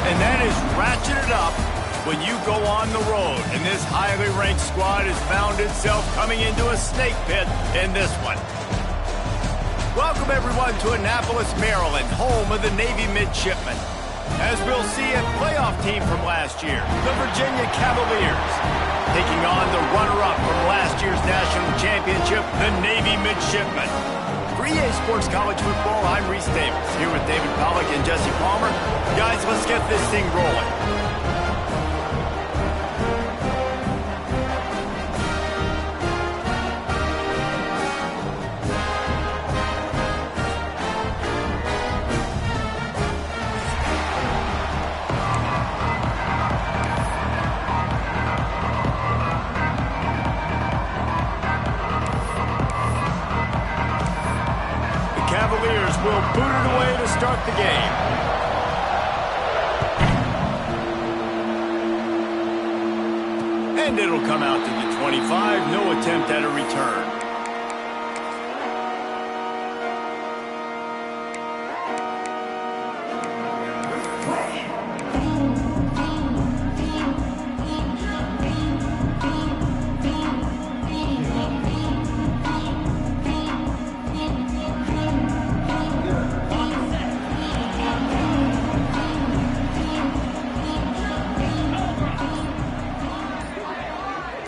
And that is ratcheted up when you go on the road. And this highly ranked squad has found itself coming into a snake pit in this one. Welcome, everyone, to Annapolis, Maryland, home of the Navy Midshipmen. As we'll see, a playoff team from last year, the Virginia Cavaliers, taking on the runner-up from last year's national championship, the Navy Midshipmen. For EA Sports College Football, I'm Reese Davis, here with David Pollack and Jesse Palmer. Guys, let's get this thing rolling. Cavaliers will boot it away to start the game. And it'll come out to the 25. No attempt at a return.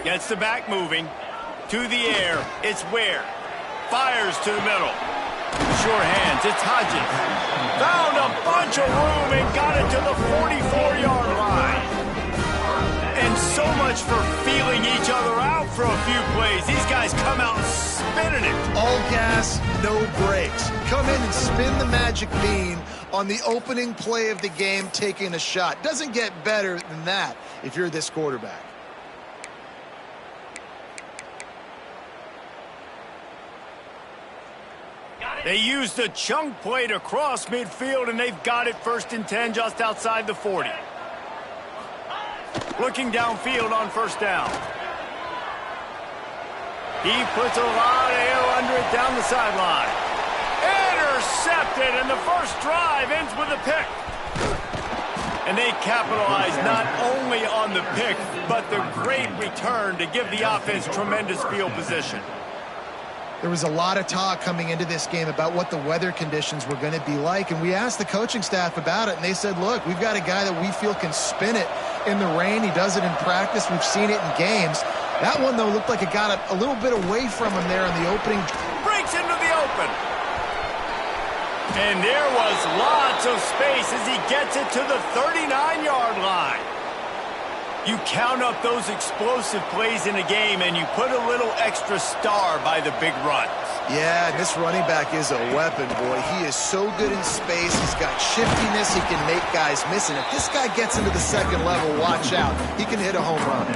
Gets the back moving. To the air. It's Ware. Fires to the middle. Sure hands. It's Hodges. Found a bunch of room and got it to the 44-yard line. And so much for feeling each other out for a few plays. These guys come out spinning it. All gas, no brakes. Come in and spin the magic bean on the opening play of the game, taking a shot. Doesn't get better than that if you're this quarterback. They used a chunk play to cross midfield, and they've got it 1st and 10 just outside the 40. Looking downfield on 1st down. He puts a lot of air under it down the sideline. Intercepted, and the first drive ends with a pick. And they capitalize not only on the pick, but the great return to give the offense tremendous field position. There was a lot of talk coming into this game about what the weather conditions were going to be like, and we asked the coaching staff about it, and they said, look, we've got a guy that we feel can spin it in the rain. He does it in practice. We've seen it in games. That one, though, looked like it got a little bit away from him there in the opening. Breaks into the open. And there was lots of space as he gets it to the 39-yard line. You count up those explosive plays in a game, and you put a little extra star by the big runs. Yeah, and this running back is a weapon, boy. He is so good in space. He's got shiftiness. He can make guys miss. And if this guy gets into the second level, watch out. He can hit a home run.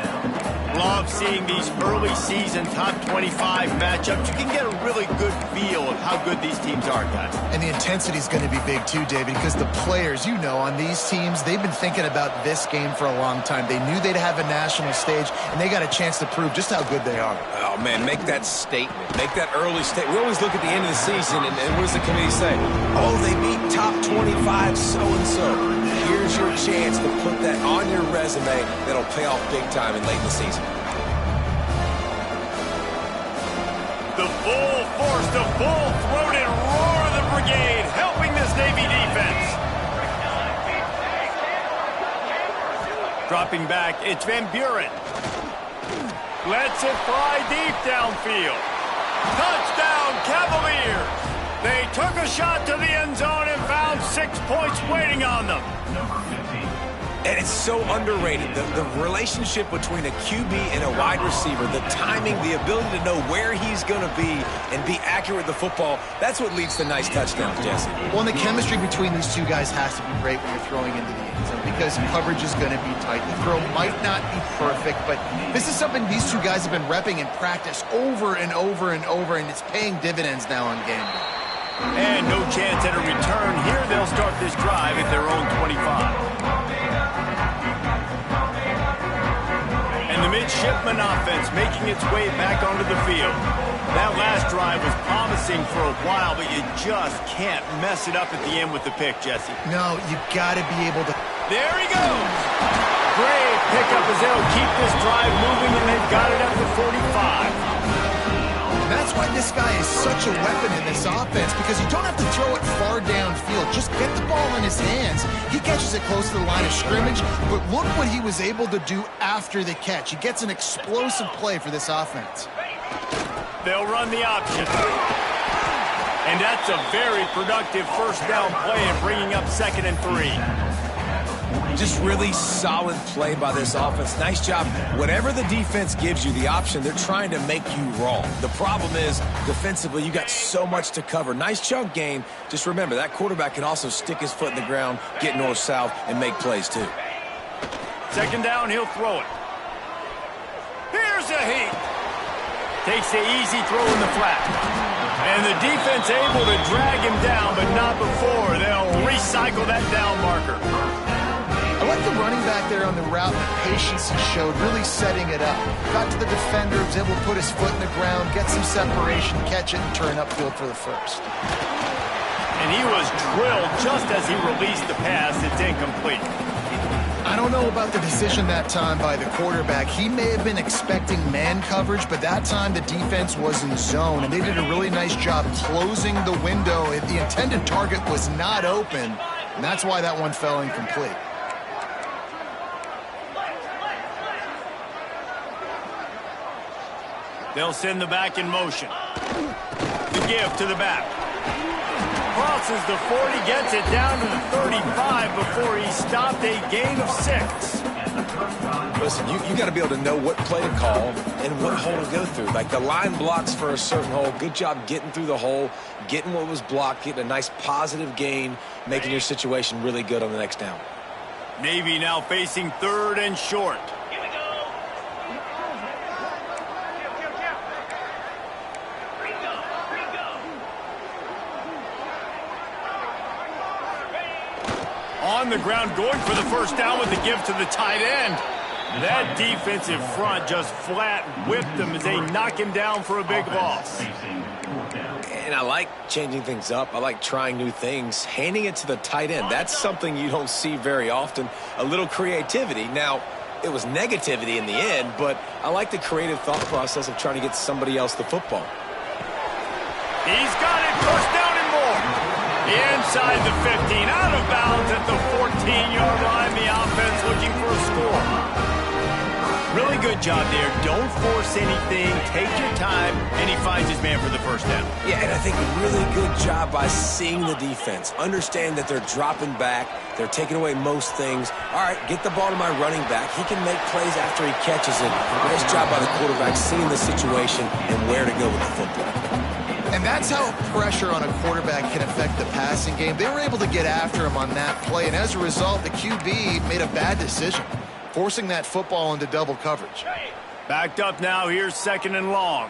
Love seeing these early season top 25 matchups. You can get a really good feel of how good these teams are, guys. And the intensity is going to be big too, David, because the players, you know, on these teams, they've been thinking about this game for a long time. They knew they'd have a national stage, and they got a chance to prove just how good they are. Oh, man, make that statement. Make that early statement. We always look at the end of the season, and what does the committee say? Oh, they beat top 25 so-and-so. Here's your chance to put that on your resume that'll pay off big time in late in the season. The full force, the full-throated roar of the brigade, helping this Navy defense. Dropping back, it's Van Buren. Lets it fly deep downfield. Touchdown, Cavaliers. They took a shot to the end zone and found 6 points waiting on them. And it's so underrated. The relationship between a QB and a wide receiver, the timing, the ability to know where he's going to be and be accurate with the football, that's what leads to nice touchdowns, Jesse. Well, and the chemistry between these two guys has to be great when you're throwing into the end zone because coverage is going to be tight. The throw might not be perfect, but this is something these two guys have been repping in practice over and over and over, and it's paying dividends now on game day. And no chance at a return here. They'll start this drive at their own 25. And the midshipman offense making its way back onto the field. That last drive was promising for a while, but you just can't mess it up at the end with the pick, Jesse. No, you got to be able to There he goes. Great pickup as they'll keep this drive moving, and they've got it at the 45. That's why this guy is such a weapon in this offense, because you don't have to throw it far downfield. Just get the ball in his hands. He catches it close to the line of scrimmage, but look what he was able to do after the catch. He gets an explosive play for this offense. They'll run the option. And that's a very productive first down play in bringing up 2nd and 3. Just really solid play by this offense. Nice job. Whatever the defense gives you, the option, they're trying to make you wrong. The problem is, defensively, you got so much to cover. Nice chunk gain. Just remember, that quarterback can also stick his foot in the ground, get north-south, and make plays too. 2nd down, he'll throw it. Here's a heat. Takes the easy throw in the flat. And the defense able to drag him down, but not before. They'll recycle that down marker. I like the running back there on the route, the patience he showed, really setting it up. Got to the defender, was able to put his foot in the ground, get some separation, catch it, and turn upfield for the first. And he was drilled just as he released the pass. It's incomplete. I don't know about the decision that time by the quarterback. He may have been expecting man coverage, but that time the defense was in zone, and they did a really nice job closing the window. The intended target was not open, and that's why that one fell incomplete. They'll send the back in motion. The give to the back. Crosses the 40, gets it down to the 35 before he stopped, a gain of 6. Listen, you got to be able to know what play to call and what hole to go through. Like the line blocks for a certain hole. Good job getting through the hole, getting what was blocked, getting a nice positive gain, making your situation really good on the next down. Navy now facing 3rd and short. On the ground, going for the first down with the give to the tight end. That defensive front just flat whipped them as they knock him down for a big loss. And I like changing things up. I like trying new things. Handing it to the tight end, that's something you don't see very often. A little creativity. Now, it was negativity in the end, but I like the creative thought process of trying to get somebody else the football. He's got it, first down and more. Inside the 15, out of bounds at the 14-yard line. The offense looking for a score. Really good job there. Don't force anything. Take your time, and he finds his man for the first down. Yeah, and I think a really good job by seeing the defense. Understand that they're dropping back. They're taking away most things. All right, get the ball to my running back. He can make plays after he catches it. Nice job by the quarterback seeing the situation and where to go with the football. And that's how pressure on a quarterback can affect the passing game. They were able to get after him on that play, and as a result, the QB made a bad decision, forcing that football into double coverage. Backed up now, here's 2nd and long.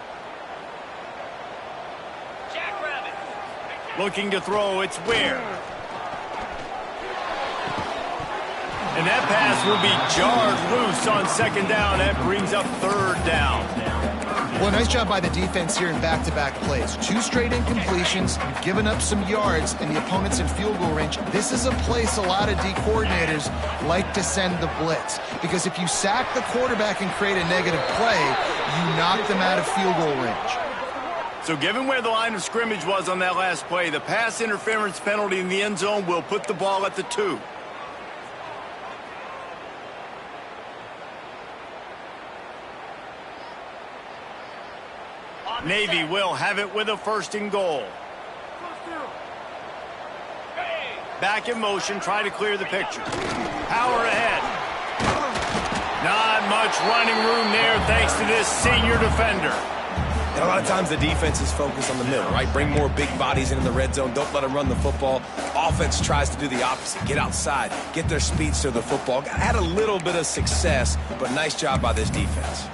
Looking to throw, it's Ware. And that pass will be jarred loose on 2nd down. That brings up 3rd down. Well, nice job by the defense here in back-to-back plays. 2 straight incompletions, giving up some yards, and the opponent's in field goal range. This is a place a lot of D coordinators like to send the blitz, because if you sack the quarterback and create a negative play, you knock them out of field goal range. So given where the line of scrimmage was on that last play, the pass interference penalty in the end zone will put the ball at the 2. Navy will have it with a 1st and goal. Back in motion, try to clear the picture. Power ahead. Not much running room there thanks to this senior defender. And a lot of times the defense is focused on the middle, right? Bring more big bodies into the red zone. Don't let them run the football. Offense tries to do the opposite. Get outside. Get their speedster the football. Had a little bit of success, but nice job by this defense.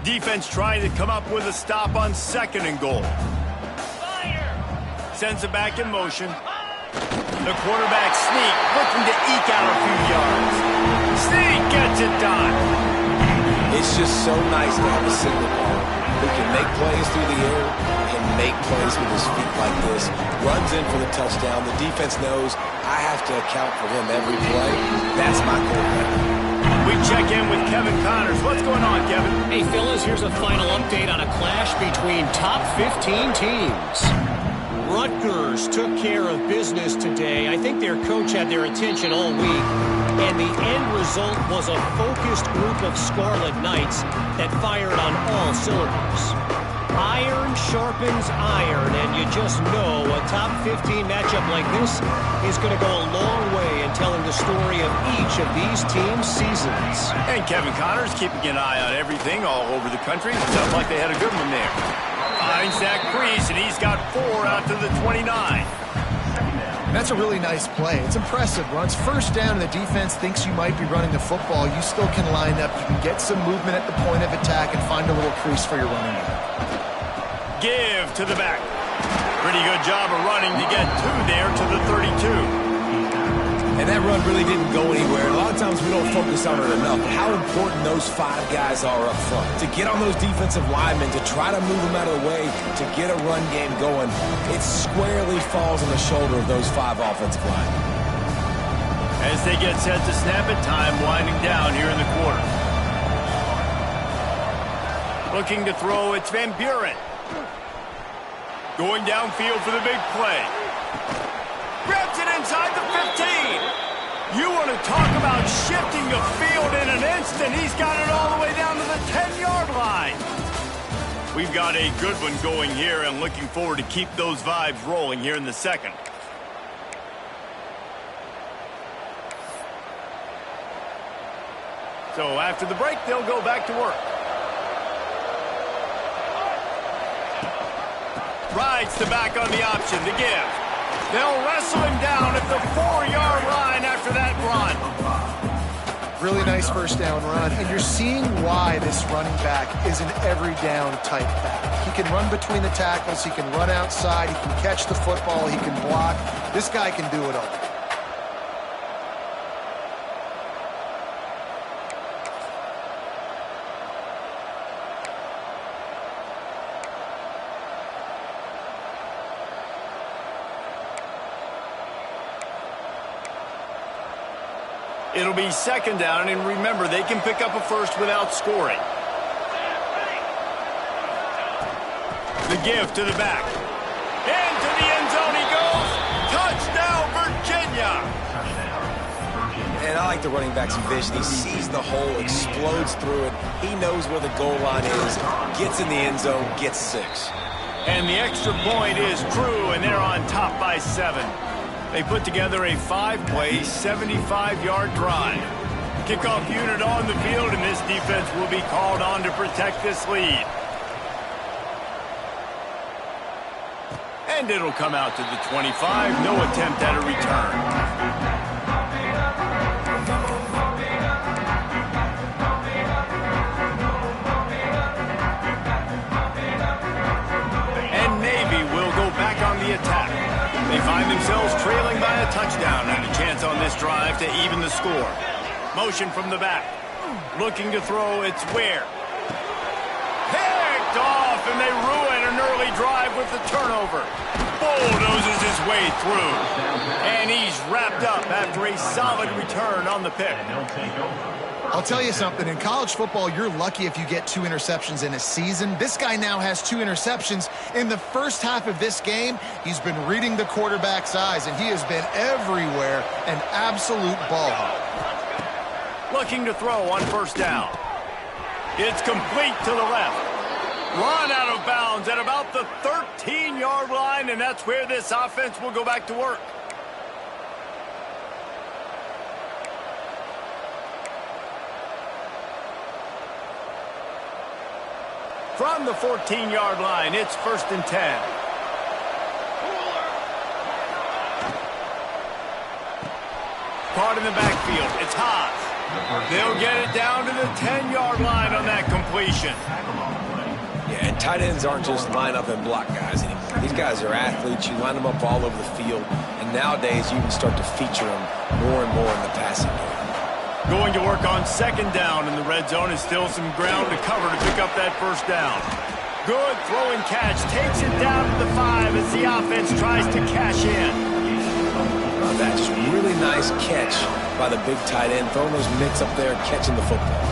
Defense trying to come up with a stop on 2nd and goal. Sends it back in motion. The quarterback sneak, looking to eke out a few yards. Sneak gets it done. It's just so nice to have a signal caller who can make plays through the air and make plays with his feet like this. Runs in for the touchdown. The defense knows I have to account for him every play. That's my quarterback. We check in with Kevin Connors. What's going on, Kevin? Hey, fellas, here's a final update on a clash between top 15 teams. Rutgers took care of business today. I think their coach had their attention all week, and the end result was a focused group of Scarlet Knights that fired on all cylinders. Iron sharpens iron, and you just know a top 15 matchup like this is going to go a long way in telling the story of each of these teams' seasons. And Kevin Connors keeping an eye on everything all over the country. Sounds like they had a good one there. Finds Zach Priest, and he's got 4 out to the 29. That's a really nice play. It's impressive. Runs first down, and the defense thinks you might be running the football. You still can line up. You can get some movement at the point of attack and find a little crease for your running back. Give to the back. Pretty good job of running to get 2 there to the 32. And that run really didn't go anywhere. A lot of times we don't focus on it enough. How important those 5 guys are up front. To get on those defensive linemen, to try to move them out of the way, to get a run game going, it squarely falls on the shoulder of those 5 offensive linemen. As they get set to snap it, time winding down here in the quarter. Looking to throw, it's Van Buren. Going downfield for the big play. Grabs it inside the 15. You want to talk about shifting the field in an instant. He's got it all the way down to the 10-yard line. We've got a good one going here and looking forward to keep those vibes rolling here in the second. So after the break, they'll go back to work. Rides the back on the option to give. They'll wrestle him down at the 4-yard line after that run. Really nice first down run, and you're seeing why this running back is an every down type back. He can run between the tackles, he can run outside, he can catch the football, he can block. This guy can do it all. It'll be second down, and remember, they can pick up a first without scoring. The give to the back. Into the end zone he goes. Touchdown, Virginia. And I like the running back's vision. He sees the hole, explodes through it. He knows where the goal line is, gets in the end zone, gets 6. And the extra point is true, and they're on top by 7. They put together a 5-play, 75-yard drive. Kickoff unit on the field, and this defense will be called on to protect this lead. And it'll come out to the 25. No attempt at a return. Attack. They find themselves trailing by a touchdown and a chance on this drive to even the score. Motion from the back. Looking to throw, it's Ware. Picked off, and they ruin an early drive with the turnover. Bulldozes his way through. And he's wrapped up after a solid return on the pick. I'll tell you something, in college football, you're lucky if you get 2 interceptions in a season. This guy now has 2 interceptions. In the first half of this game, he's been reading the quarterback's eyes, and he has been everywhere, an absolute ball hawk. Looking to throw on first down. It's complete to the left. Run out of bounds at about the 13-yard line, and that's where this offense will go back to work. From the 14-yard line, it's 1st and 10. Caught in the backfield, it's Haas. They'll get it down to the 10-yard line on that completion. Yeah, and tight ends aren't just line up and block guys anymore. These guys are athletes. You line them up all over the field. And nowadays, you can start to feature them more and more in the passing game. Going to work on second down in the red zone, and still some ground to cover to pick up that first down. Good throw and catch. Takes it down to the 5 as the offense tries to cash in. That's just really nice catch by the big tight end, throwing those mitts up there and catching the football.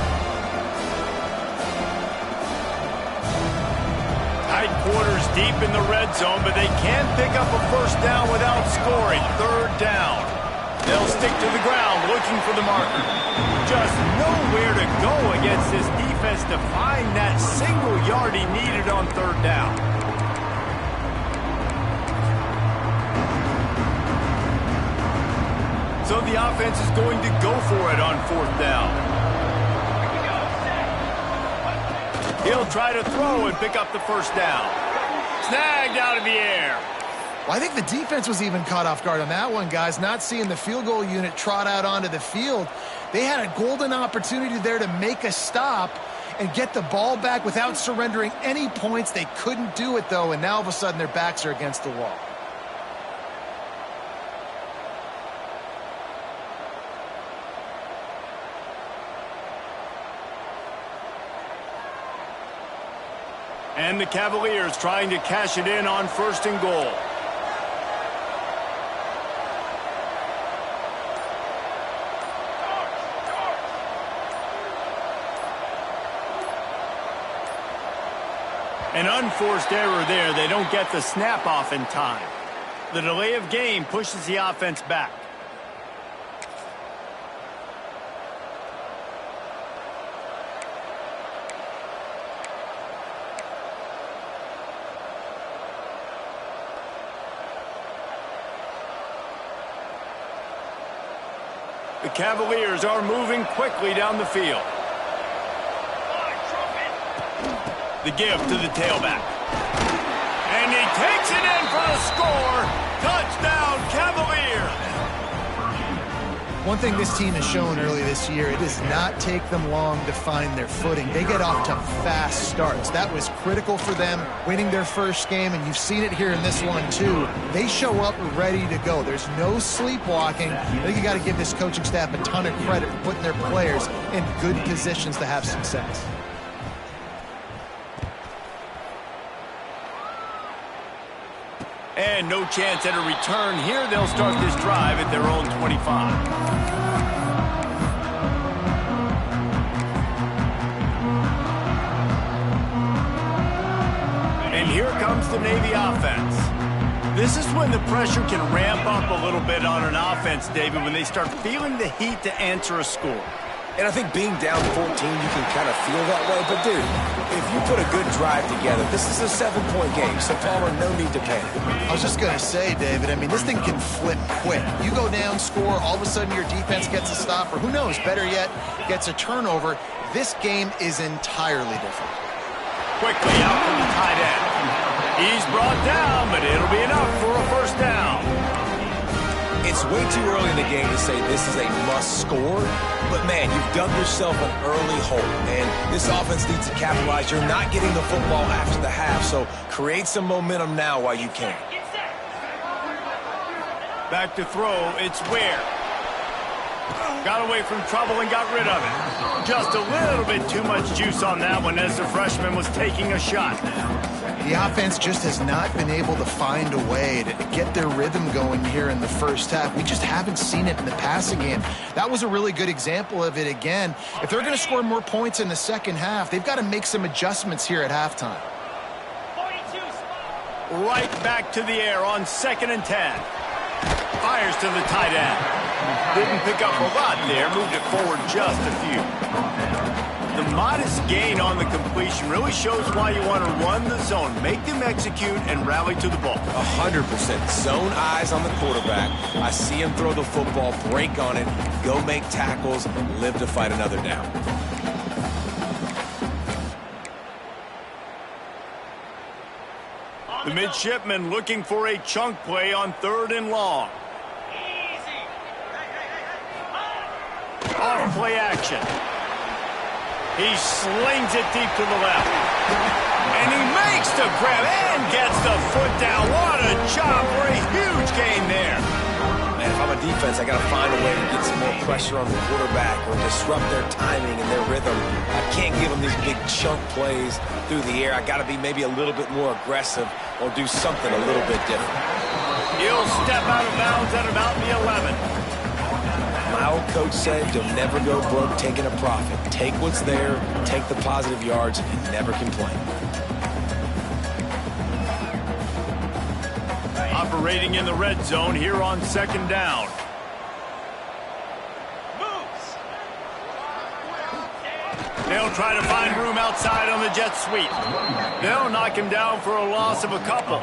Tight quarters deep in the red zone, but they can't pick up a first down without scoring. Third down. They'll stick to the ground looking for the marker. Just nowhere to go against this defense to find that single yard he needed on third down. So the offense is going to go for it on fourth down. He'll try to throw and pick up the first down. Snagged out of the air. Well, I think the defense was even caught off guard on that one, guys. Not seeing the field goal unit trot out onto the field. They had a golden opportunity there to make a stop and get the ball back without surrendering any points. They couldn't do it, though, and now all of a sudden their backs are against the wall. And the Cavaliers trying to cash it in on first and goal. An unforced error there. They don't get the snap off in time. The delay of game pushes the offense back. The Cavaliers are moving quickly down the field. The give to the tailback. And he takes it in for the score. Touchdown, Cavaliers. One thing this team has shown early this year, it does not take them long to find their footing. They get off to fast starts. That was critical for them winning their first game, and you've seen it here in this one too. They show up ready to go. There's no sleepwalking. I think you got to give this coaching staff a ton of credit for putting their players in good positions to have success. And no chance at a return here. They'll start this drive at their own 25. And here comes the Navy offense. This is when the pressure can ramp up a little bit on an offense, David, when they start feeling the heat to answer a score. And I think being down 14, you can kind of feel that way. But, dude, if you put a good drive together, this is a 7-point game. So, Palmer, no need to panic. I was just going to say, David, I mean, this thing can flip quick. You go down, score, all of a sudden your defense gets a stop, or who knows, better yet, gets a turnover. This game is entirely different. Quickly out from the tight end. He's brought down, but it'll be enough for a first down. It's way too early in the game to say this is a must score, but man, you've dug yourself an early hole, and this offense needs to capitalize. You're not getting the football after the half, so create some momentum now while you can. Back to throw, it's Ware. Got away from trouble and got rid of it. Just a little bit too much juice on that one as the freshman was taking a shot. The offense just has not been able to find a way to get their rhythm going here in the first half. We just haven't seen it in the passing game. That was a really good example of it again. If they're going to score more points in the second half, they've got to make some adjustments here at halftime. Right back to the air on 2nd and 10. Fires to the tight end. Didn't pick up a lot there, moved it forward just a few. The modest gain on the completion really shows why you want to run the zone, make them execute, and rally to the ball. 100%. Zone eyes on the quarterback. I see him throw the football, break on it, go make tackles, live to fight another down. The midshipman looking for a chunk play on 3rd and long. Off play action. He slings it deep to the left. And he makes the grab and gets the foot down. What a job for a huge gain there. man, if I'm a defense, I got to find a way to get some more pressure on the quarterback or disrupt their timing and their rhythm. I can't give them these big chunk plays through the air. I got to be maybe a little bit more aggressive or do something a little bit different. He'll step out of bounds at about the 11. My old coach said, don't never go broke taking a profit. Take what's there, take the positive yards, and never complain. Operating in the red zone here on 2nd down. They'll try to find room outside on the jet sweep. They'll knock him down for a loss of a couple.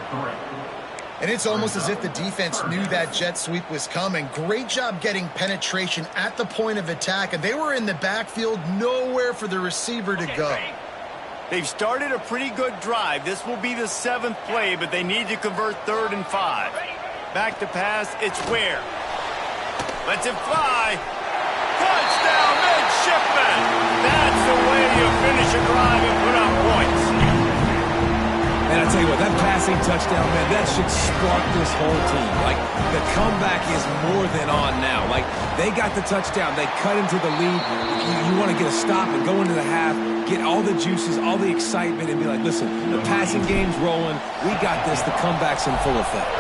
And it's almost as if the defense knew that jet sweep was coming. Great job getting penetration at the point of attack, and they were in the backfield, nowhere for the receiver to go. They've started a pretty good drive. This will be the 7th play, but they need to convert 3rd and 5. Back to pass, it's Ware. Lets it fly. Touchdown, midshipman! That's the way you finish a drive and put up points. And I tell you what, that passing touchdown, man, that should spark this whole team. Like, the comeback is more than on now. Like, they got the touchdown. They cut into the lead. You want to get a stop and go into the half, get all the juices, all the excitement, and be like, listen, the passing game's rolling. We got this. The comeback's in full effect.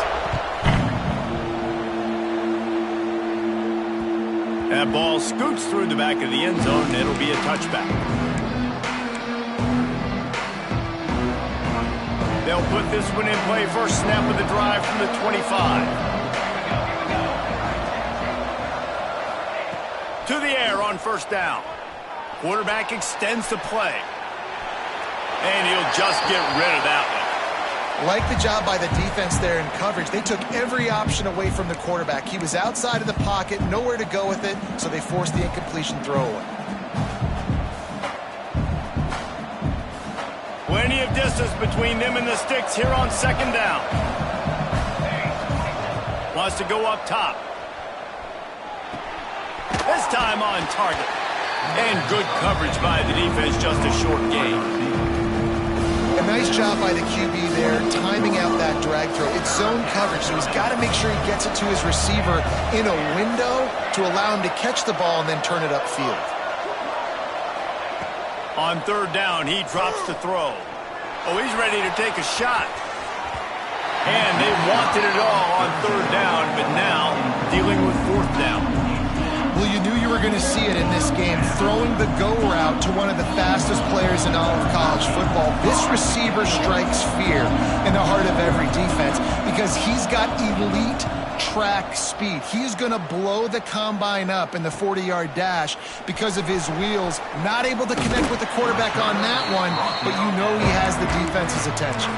That ball scoots through the back of the end zone, and it'll be a touchback. They'll put this one in play. First snap of the drive from the 25. To the air on 1st down. Quarterback extends the play. And he'll just get rid of that one. Like the job by the defense there in coverage. They took every option away from the quarterback. He was outside of the pocket, nowhere to go with it, so they forced the incompletion throwaway. Plenty of distance between them and the sticks here on 2nd down. Wants to go up top. This time on target. And good coverage by the defense, just a short gain. A nice job by the QB there, timing out that drag throw. It's zone coverage, so he's got to make sure he gets it to his receiver in a window to allow him to catch the ball and then turn it upfield. On 3rd down, he drops to throw. Oh, he's ready to take a shot. And they wanted it all on 3rd down, but now dealing with 4th down. Well, you knew you were going to see it in this game, throwing the go route to one of the fastest players in all of college football. This receiver strikes fear in the heart of every defense because he's got elite track speed. He's going to blow the combine up in the 40-yard dash because of his wheels. Not able to connect with the quarterback on that one, but you know he has the defense's attention.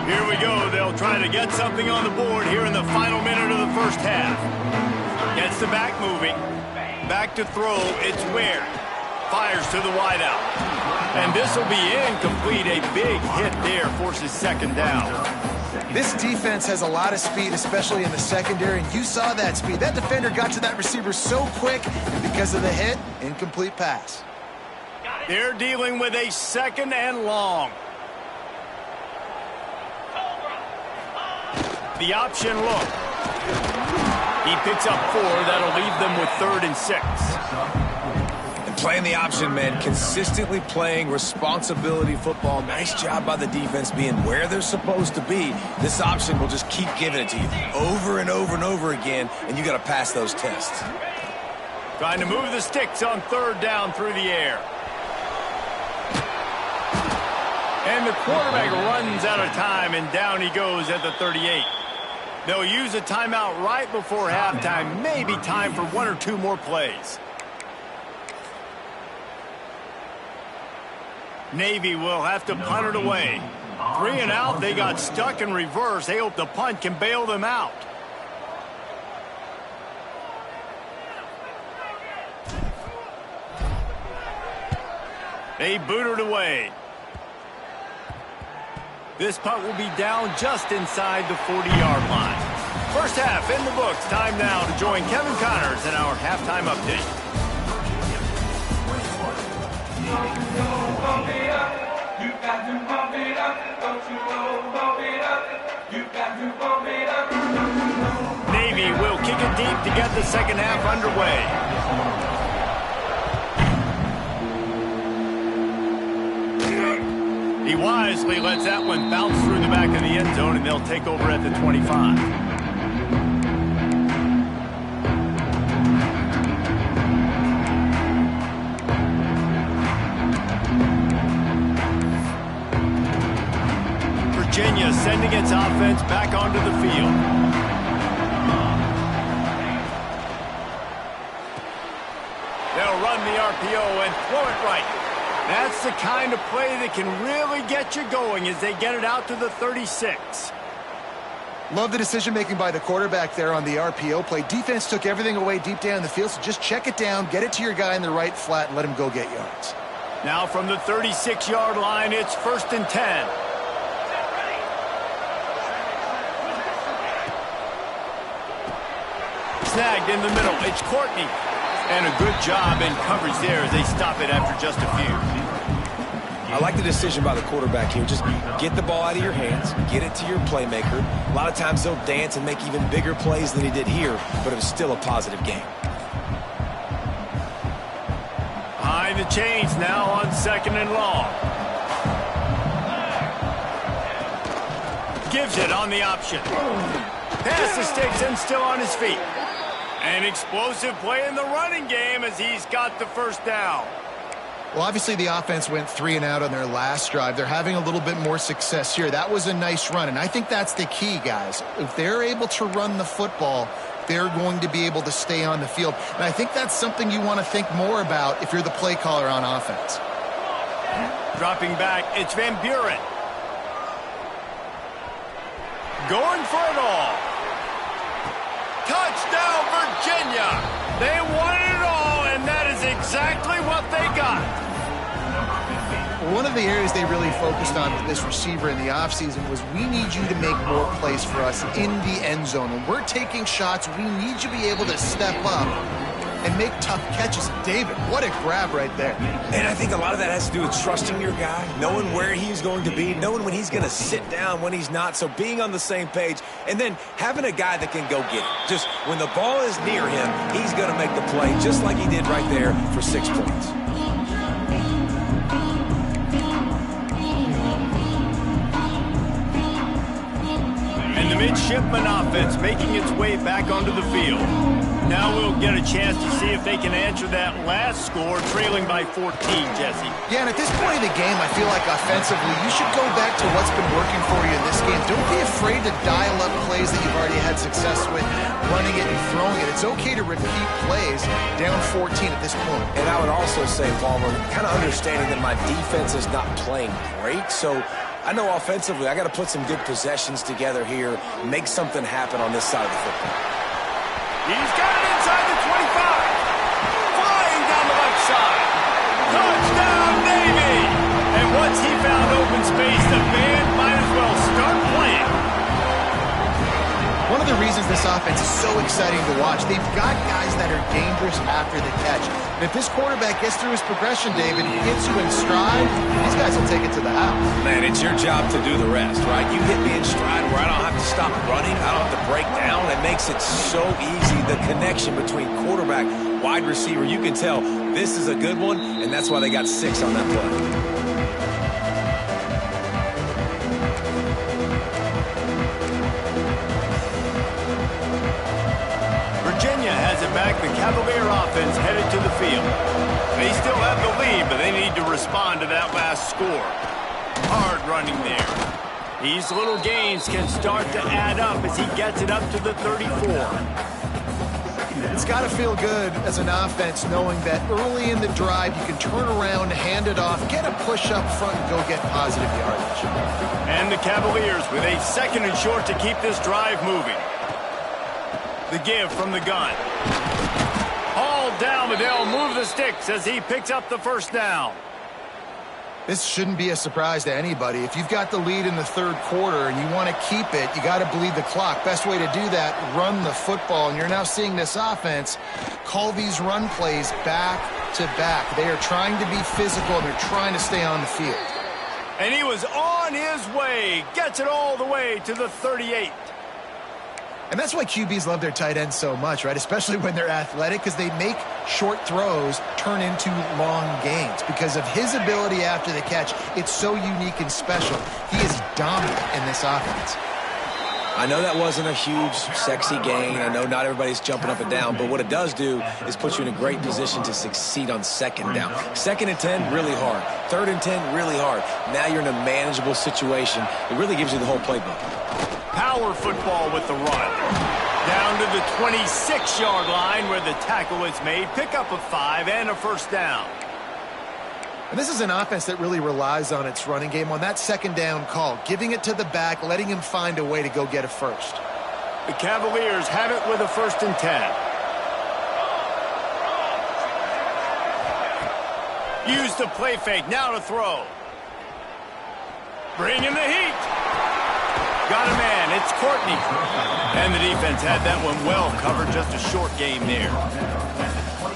Here we go. They'll try to get something on the board here in the final minute of the 1st half. Gets the back moving. Back to throw. It's Ware. Fires to the wideout. And this will be incomplete. A big hit there forces 2nd down. This defense has a lot of speed, especially in the secondary, and you saw that speed. That defender got to that receiver so quick, and because of the hit, incomplete pass. They're dealing with a 2nd and long. The option look. He picks up 4. That'll leave them with 3rd and 6. Playing the option, man, consistently playing responsibility football. Nice job by the defense being where they're supposed to be. This option will just keep giving it to you over and over and over again, and you got to pass those tests. Trying to move the sticks on 3rd down through the air. And the quarterback runs out of time, and down he goes at the 38. They'll use a timeout right before halftime. Maybe time for 1 or 2 more plays. Navy will have to punt it away. 3 and out. They got stuck in reverse. They hope the punt can bail them out. They boot it away. This punt will be down just inside the 40-yard line. First half in the books. Time now to join Kevin Connors in our halftime update. Navy will kick it deep to get the second half underway. He wisely lets that one bounce through the back of the end zone, and they'll take over at the 25. Virginia sending its offense back onto the field. They'll run the RPO and throw it right. That's the kind of play that can really get you going as they get it out to the 36. Love the decision-making by the quarterback there on the RPO play. Defense took everything away deep down the field, so just check it down, get it to your guy in the right flat, and let him go get yards. Now from the 36-yard line, it's 1st and 10. Snagged in the middle. It's Courtney. And a good job in coverage there as they stop it after just a few. I like the decision by the quarterback here. Just get the ball out of your hands, get it to your playmaker. A lot of times they'll dance and make even bigger plays than he did here, but it was still a positive game. Behind the chains now on 2nd and long. Gives it on the option. Pass the sticks and still on his feet. An explosive play in the running game as he's got the first down. Well, obviously the offense went 3 and out on their last drive. They're having a little bit more success here. That was a nice run, and I think that's the key, guys. If they're able to run the football, they're going to be able to stay on the field. And I think that's something you want to think more about if you're the play caller on offense. Dropping back, it's Van Buren. Going for it all. Touchdown, Virginia! They won it all, and that is exactly what they got. One of the areas they really focused on with this receiver in the offseason was we need you to make more plays for us in the end zone. When we're taking shots, we need you to be able to step up and make tough catches. David, what a grab right there. And I think a lot of that has to do with trusting your guy, knowing where he's going to be, knowing when he's going to sit down, when he's not, so being on the same page, and then having a guy that can go get it. Just when the ball is near him, he's going to make the play, just like he did right there for 6 points. And the midshipman offense making its way back onto the field. Now we'll get a chance to see if they can answer that last score, trailing by 14, Jesse. Yeah, and at this point of the game, I feel like offensively, you should go back to what's been working for you in this game. Don't be afraid to dial up plays that you've already had success with, running it and throwing it. It's okay to repeat plays down 14 at this point. And I would also say, Palmer, kind of understanding that my defense is not playing great, so I know offensively I got to put some good possessions together here, make something happen on this side of the football. He's got it inside the 25. Flying down the left side. Touchdown, Navy! And once he found open space, the band might as well start playing. One of the reasons this offense is so exciting to watch, they've got guys that are dangerous after the catch. And if this quarterback gets through his progression, David, he hits you in stride, these guys will take it to the house. Man, it's your job to do the rest, right? You hit me in stride where I don't have to stop running. I don't have to break down. It makes it so easy. The connection between quarterback, wide receiver, you can tell this is a good one, and that's why they got 6 on that play. Virginia has it back. The Cavalier offense headed to the field. They still have the lead, but they need to respond to that last score. Hard running there. These little gains can start to add up as he gets it up to the 34. It's got to feel good as an offense knowing that early in the drive you can turn around, hand it off, get a push up front, and go get positive yardage. And the Cavaliers with a 2nd and short to keep this drive moving. The give from the gun. Hauled down, but they'll move the sticks as he picks up the first down. This shouldn't be a surprise to anybody. If you've got the lead in the 3rd quarter and you want to keep it, you got to bleed the clock. Best way to do that, run the football. And you're now seeing this offense call these run plays back to back. They are trying to be physical and they're trying to stay on the field. And he was on his way. Gets it all the way to the 38. And that's why QBs love their tight ends so much, right? Especially when they're athletic, because they make short throws turn into long gains. Because of his ability after the catch, it's so unique and special. He is dominant in this offense. I know that wasn't a huge, sexy gain. I know not everybody's jumping up and down, but what it does do is put you in a great position to succeed on second down. 2nd and 10, really hard. 3rd and 10, really hard. Now you're in a manageable situation. It really gives you the whole playbook. Power football with the run. Down to the 26-yard line where the tackle is made. Pick up a 5 and a first down. And this is an offense that really relies on its running game on that second down call, giving it to the back, letting him find a way to go get a first. The Cavaliers have it with a 1st and 10. Use the play fake, now to throw. Bring in the heat. Got a man, it's Courtney. And the defense had that one well covered, just a short game there.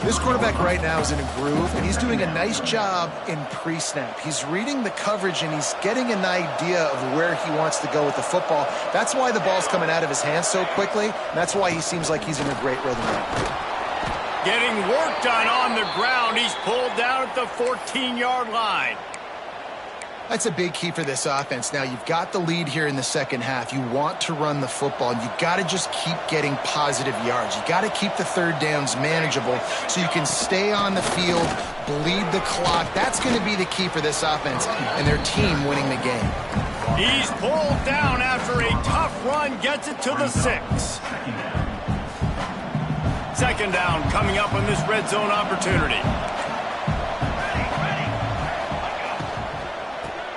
This quarterback right now is in a groove, and he's doing a nice job in pre-snap. He's reading the coverage, and he's getting an idea of where he wants to go with the football. That's why the ball's coming out of his hands so quickly, and that's why he seems like he's in a great rhythm now. Getting work done on the ground. He's pulled down at the 14-yard line. That's a big key for this offense. Now, you've got the lead here in the second half. You want to run the football, and you've got to just keep getting positive yards. You've got to keep the third downs manageable so you can stay on the field, bleed the clock. That's going to be the key for this offense and their team winning the game. He's pulled down after a tough run, gets it to the 6. 2nd down coming up on this red zone opportunity.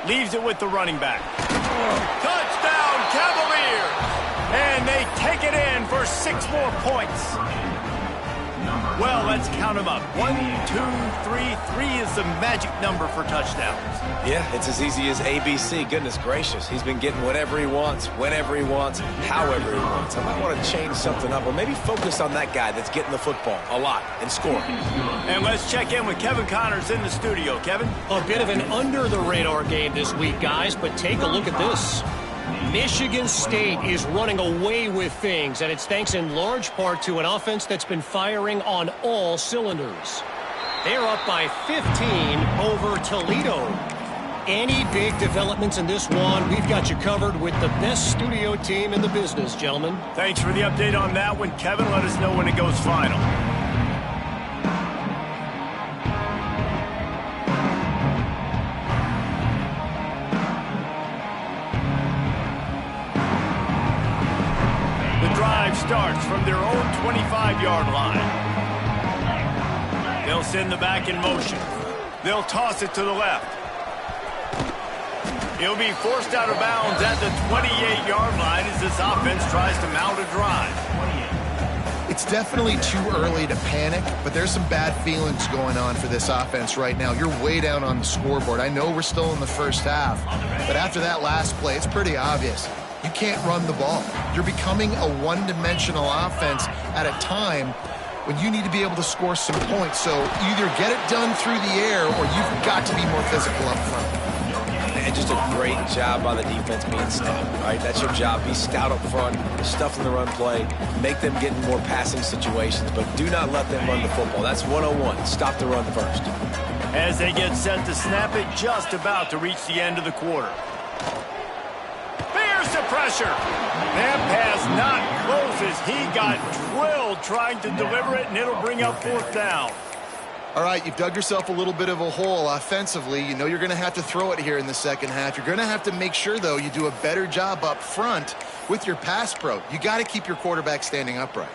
Leaves it with the running back. Touchdown, Cavaliers! And they take it in for 6 more points. Well, let's count them up. 1, 2, 3. 3 is the magic number for touchdowns. Yeah, it's as easy as ABC. Goodness gracious. He's been getting whatever he wants, whenever he wants, however he wants. I might want to change something up or maybe focus on that guy that's getting the football a lot and scoring. And let's check in with Kevin Connors in the studio. Kevin? A bit of an under-the-radar game this week, guys, but take a look at this. Michigan State is running away with things, and it's thanks in large part to an offense that's been firing on all cylinders. They're up by 15 over Toledo. Any big developments in this one, we've got you covered with the best studio team in the business, gentlemen. Thanks for the update on that one, Kevin. Let us know when it goes final. Starts from their own 25-yard line. They'll send the back in motion. They'll toss it to the left. He'll be forced out of bounds at the 28-yard line as this offense tries to mount a drive. It's definitely too early to panic, but there's some bad feelings going on for this offense right now. You're way down on the scoreboard. I know we're still in the first half, but after that last play, it's pretty obvious. You can't run the ball. You're becoming a one-dimensional offense at a time when you need to be able to score some points. So either get it done through the air or you've got to be more physical up front. And just a great job by the defense being stout, right? That's your job. Be stout up front, stuff in the run play, make them get in more passing situations, but do not let them run the football. That's 101. Stop the run first. As they get set to snap it, just about to reach the end of the quarter. The pressure. That pass not close as he got drilled trying to deliver it, and it'll bring up 4th down. All right, you've dug yourself a little bit of a hole offensively. You know you're going to have to throw it here in the second half. You're going to have to make sure, though, you do a better job up front with your pass pro. You got to keep your quarterback standing upright.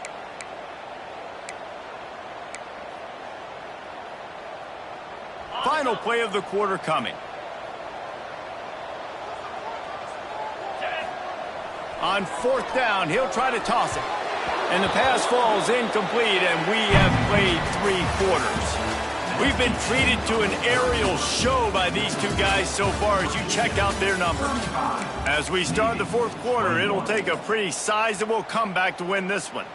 Final play of the quarter coming. On 4th down, he'll try to toss it. And the pass falls incomplete, and we have played 3 quarters. We've been treated to an aerial show by these two guys so far as you check out their numbers. As we start the 4th quarter, it'll take a pretty sizable comeback to win this one.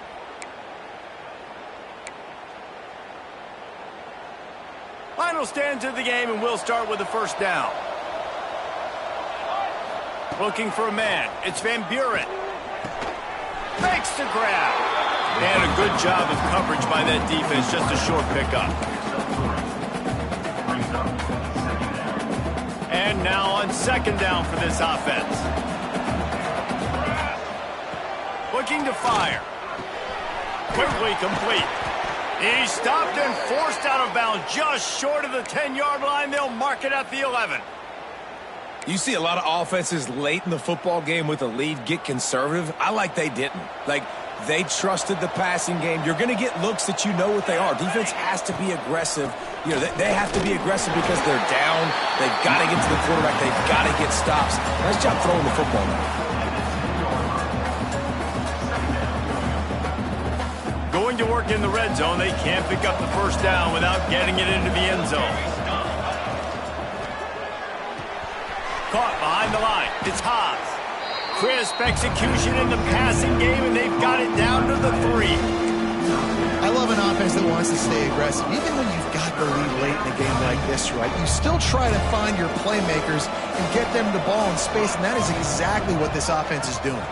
Final stands of the game, and we'll start with the 1st down. Looking for a man. It's Van Buren. Makes the grab. And a good job of coverage by that defense. Just a short pickup. And now on second down for this offense. Looking to fire. Quickly complete. He stopped and forced out of bounds just short of the 10-yard line. They'll mark it at the 11. You see a lot of offenses late in the football game with a lead get conservative. I like they didn't. Like, they trusted the passing game. You're going to get looks that you know what they are. Defense has to be aggressive. You know, they have to be aggressive because they're down. They've got to get to the quarterback. They've got to get stops. Nice job throwing the football now. Going to work in the red zone. They can't pick up the first down without getting it into the end zone. Caught behind the line. It's Haas. Crisp execution in the passing game, and they've got it down to the 3. I love an offense that wants to stay aggressive. Even when you've got the lead late in a game like this, right, you still try to find your playmakers and get them the ball in space, and that is exactly what this offense is doing.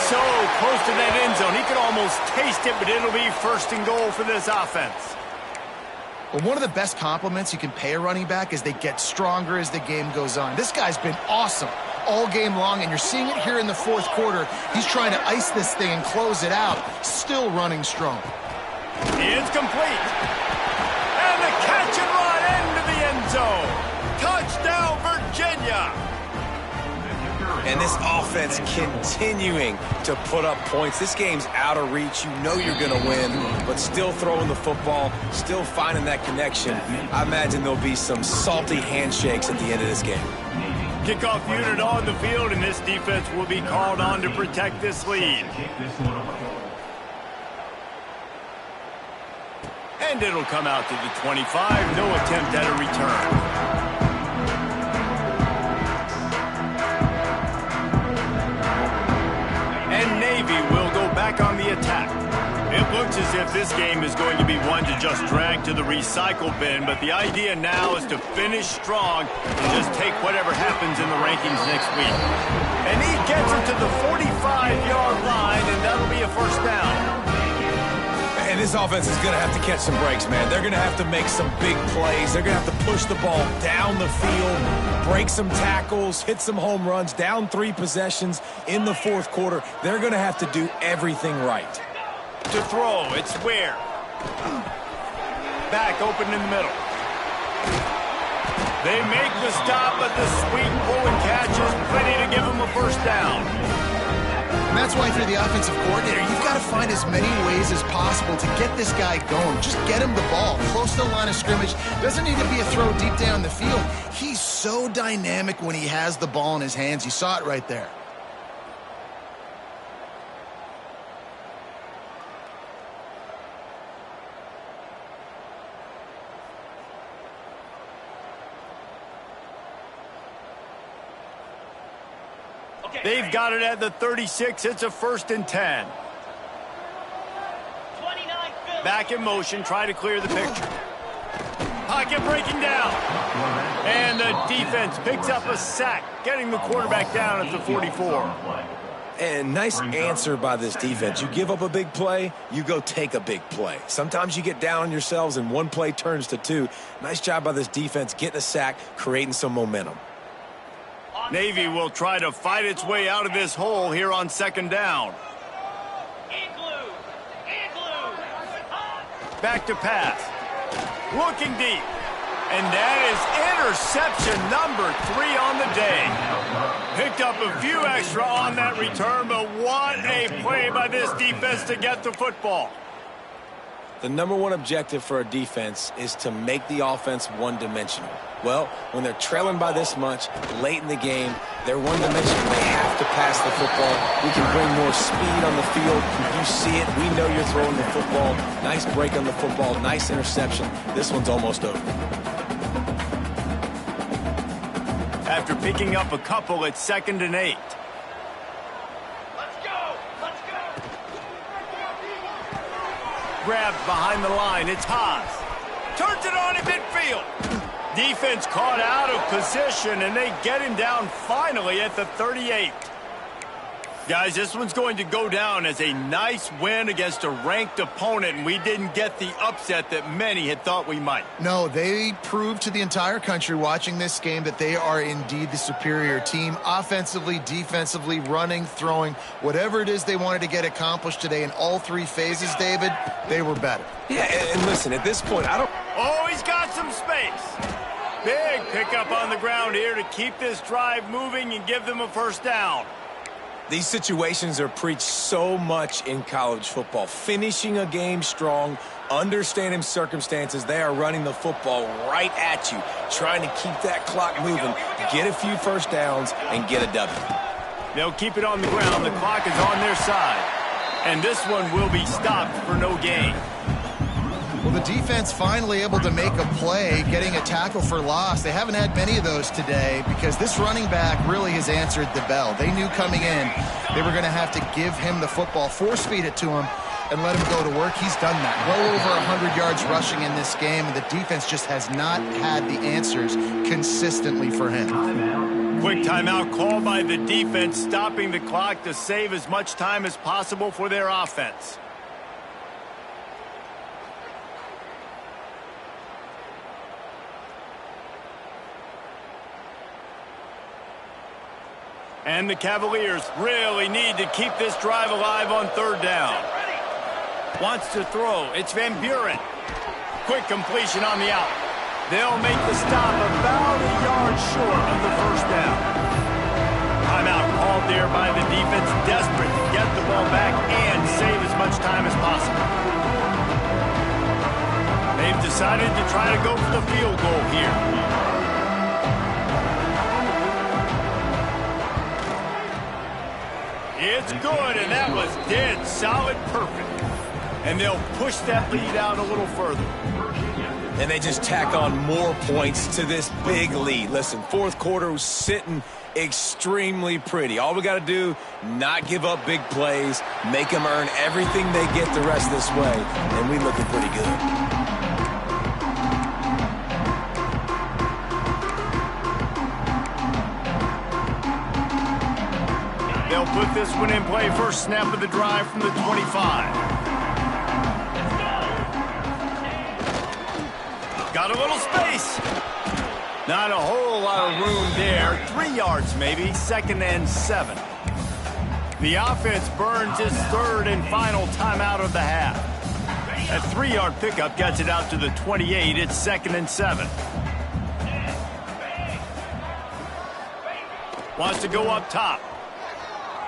So close to that end zone. He could almost taste it, but it'll be first and goal for this offense. Well, one of the best compliments you can pay a running back is they get stronger as the game goes on. This guy's been awesome all game long, and you're seeing it here in the fourth quarter. He's trying to ice this thing and close it out, still running strong. It's complete. And the catch and run into the end zone. Touchdown, Virginia. And this offense continuing to put up points. This game's out of reach. You know you're going to win, but still throwing the football, still finding that connection. I imagine there'll be some salty handshakes at the end of this game. Kickoff unit on the field, and this defense will be called on to protect this lead. And it'll come out to the 25. No attempt at a return. And Navy will go back on the attack. It looks as if this game is going to be one to just drag to the recycle bin, but the idea now is to finish strong and just take whatever happens in the rankings next week. And he gets it to the 45-yard line, and that'll be a first down. And this offense is going to have to catch some breaks, man. They're going to have to make some big plays. They're going to have to push the ball down the field, break some tackles, hit some home runs, down 3 possessions in the fourth quarter. They're going to have to do everything right. To throw, it's Ware. Back open in the middle. They make the stop, but the sweet pull and catch is plenty to give them a first down. And that's why, if you're the offensive coordinator, you've got to find as many ways as possible to get this guy going. Just get him the ball close to the line of scrimmage. Doesn't need to be a throw deep down the field. He's so dynamic when he has the ball in his hands. You saw it right there. They've got it at the 36. It's a 1st and 10. Back in motion. Try to clear the picture. Pocket breaking down. And the defense picks up a sack, getting the quarterback down at the 44. And nice answer by this defense. You give up a big play, you go take a big play. Sometimes you get down on yourselves and one play turns to 2. Nice job by this defense getting a sack, creating some momentum. Navy will try to fight its way out of this hole here on second down. Back to pass. Looking deep. And that is interception number 3 on the day. Picked up a few extra on that return, but what a play by this defense to get the football. The number one objective for a defense is to make the offense one-dimensional. Well, when they're trailing by this much late in the game, they're one-dimensional. They have to pass the football. We can bring more speed on the field. You see it. We know you're throwing the football. Nice break on the football. Nice interception. This one's almost over. After picking up a couple, it's 2nd and 8. Grabbed behind the line. It's Haas. Turns it on in midfield. Defense caught out of position, and they get him down finally at the 38. Guys, this one's going to go down as a nice win against a ranked opponent, and we didn't get the upset that many had thought we might. No, they proved to the entire country watching this game that they are indeed the superior team. Offensively, defensively, running, throwing, whatever it is they wanted to get accomplished today in all three phases, David, they were better. Yeah, and listen, at this point, I don't... Oh, he's got some space. Big pickup on the ground here to keep this drive moving and give them a first down. These situations are preached so much in college football. Finishing a game strong, understanding circumstances. They are running the football right at you, trying to keep that clock moving, get a few first downs, and get a W. They'll keep it on the ground. The clock is on their side. And this one will be stopped for no gain. Well, the defense finally able to make a play, getting a tackle for loss. They haven't had many of those today because this running back really has answered the bell. They knew coming in they were going to have to give him the football, force-feed it to him, and let him go to work. He's done that. Well over 100 yards rushing in this game, and the defense just has not had the answers consistently for him. Quick timeout called by the defense, stopping the clock to save as much time as possible for their offense. And the Cavaliers really need to keep this drive alive on third down. Wants to throw. It's Van Buren. Quick completion on the out. They'll make the stop about a yard short of the first down. Timeout called there by the defense, desperate to get the ball back and save as much time as possible. They've decided to try to go for the field goal here. It's good, and that was dead solid perfect. And they'll push that lead out a little further. And they just tack on more points to this big lead. Listen, fourth quarter was sitting extremely pretty. All we got to do, not give up big plays, make them earn everything they get the rest of this way, and we looking pretty good. They'll put this one in play. First snap of the drive from the 25. Got a little space. Not a whole lot of room there. 3 yards maybe. 2nd and 7. The offense burns its third and final timeout of the half. That 3-yard pickup gets it out to the 28. It's 2nd and 7. Wants to go up top.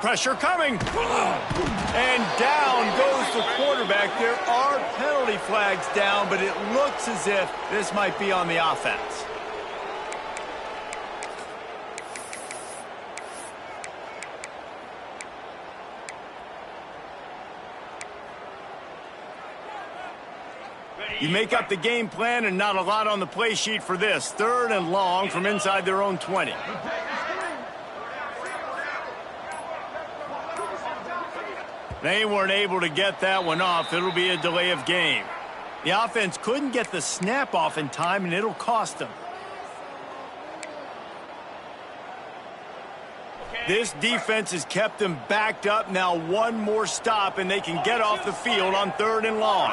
Pressure coming. And down goes the quarterback. There are penalty flags down, but it looks as if this might be on the offense. You make up the game plan and not a lot on the play sheet for this. 3rd and long from inside their own 20. They weren't able to get that one off. It'll be a delay of game. The offense couldn't get the snap off in time, and it'll cost them. This defense has kept them backed up. Now one more stop, and they can get off the field on 3rd and long.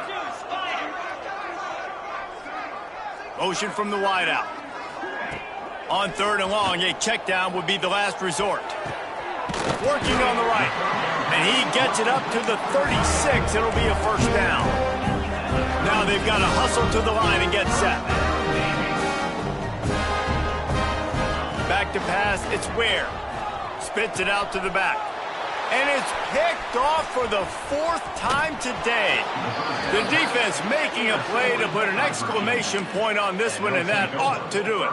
Motion from the wideout. On 3rd and long, a check down would be the last resort. Working on the right. And he gets it up to the 36. It'll be a first down. Now they've got to hustle to the line and get set. Back to pass. It's Ware. Spits it out to the back. And it's picked off for the 4th time today. The defense making a play to put an exclamation point on this one, and that ought to do it.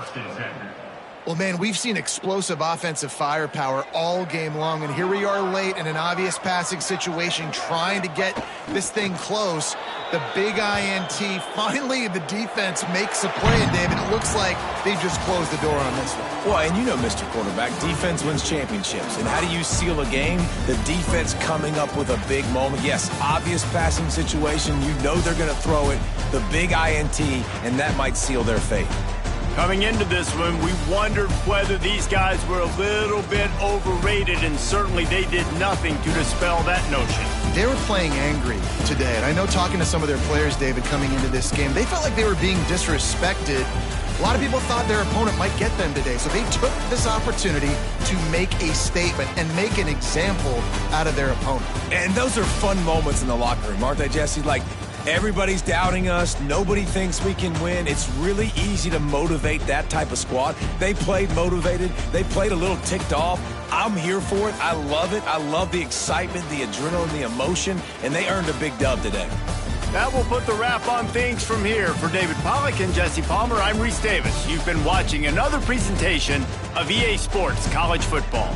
Well, man, we've seen explosive offensive firepower all game long, and here we are late in an obvious passing situation trying to get this thing close. The big INT, finally the defense makes a play, and David, it looks like they just closed the door on this one. Well, and you know, Mr. Quarterback, defense wins championships. And how do you seal a game? The defense coming up with a big moment. Yes, obvious passing situation. You know they're going to throw it. The big INT, and that might seal their fate. Coming into this one, we wondered whether these guys were a little bit overrated, and certainly they did nothing to dispel that notion. They were playing angry today, and I know talking to some of their players, David, coming into this game, they felt like they were being disrespected. A lot of people thought their opponent might get them today, so they took this opportunity to make a statement and make an example out of their opponent. And those are fun moments in the locker room, aren't they, Jesse? Like, everybody's doubting us. Nobody thinks we can win. It's really easy to motivate that type of squad. They played motivated. They played a little ticked off. I'm here for it. I love it. I love the excitement, the adrenaline, the emotion, and they earned a big dub today. That will put the wrap on things from here. For David Pollack and Jesse Palmer, I'm Reese Davis. You've been watching another presentation of EA Sports College Football.